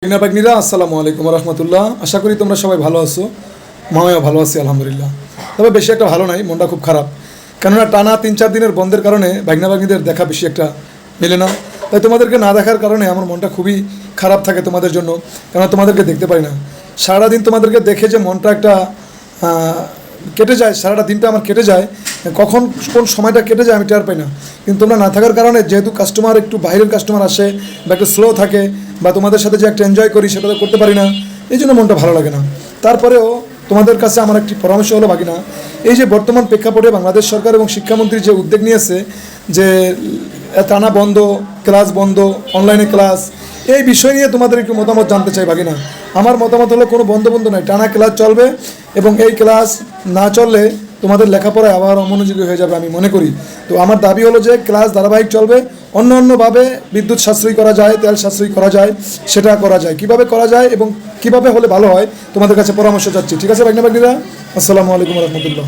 বাগনিরা আসসালামু আলাইকুম রহমতুল্লাহ। আশা করি তোমরা সবাই ভালো আছো, মাও ভালো আছি আলহামদুলিল্লাহ। তবে বেশি একটা ভালো নাই, মনটা খুব খারাপ। কেননা টানা 3-4 দিনের বন্ধের কারণে বাগনিদের দেখা বেশি একটা মেলে না। তাই তোমাদেরকে না দেখার কারণে আমার মনটা খুবই খারাপ থাকে তোমাদের জন্য, কেননা তোমাদেরকে দেখতে পাই না। সারাদিন তোমাদেরকে দেখে যে মনটা একটা কেটে যায়, সারাটা দিনটা আমার কেটে যায়, কখন কোন সময়টা কেটে যায় আমি টের পাই না। কিন্তু তোমরা না থাকার কারণে যেহেতু কাস্টমার একটু বাইরের কাস্টমার আসে বা একটু স্লো থাকে, বা তোমাদের সাথে যে একটা এনজয় করি সেটা তো করতে পারি না, এই জন্য মনটা ভালো লাগে না। তারপরেও তোমাদের কাছে আমার একটি পরামর্শ হলো বাকিনা, এই যে বর্তমান প্রেক্ষাপটে বাংলাদেশ সরকার এবং শিক্ষামন্ত্রী যে উদ্যোগ নিয়েছে যে টানা বন্ধ, ক্লাস বন্ধ, অনলাইনে ক্লাস, এই বিষয় নিয়ে তোমাদের একটু মতামত জানতে চাই বাকিনা। আমার মতামত হলো কোনো বন্ধ নাই, টানা ক্লাস চলবে এবং এই ক্লাস না চললে তোমাদের লেখাপড়ায় আবার অমনোযোগী হয়ে যাবে আমি মনে করি। তো আমার দাবি হলো যে ক্লাস ধারাবাহিক চলবে, অন্যভাবে বিদ্যুৎ সাশ্রয়ী করা যায়, তেল সাশ্রয়ী করা যায়, সেটা করা যায়। কিভাবে করা যায় এবং কিভাবে হলে ভালো হয় তোমাদের কাছে পরামর্শ চাচ্ছি। ঠিক আছে বাগনিরা, আসসালামু আলাইকুম রহমতুল্লাহ।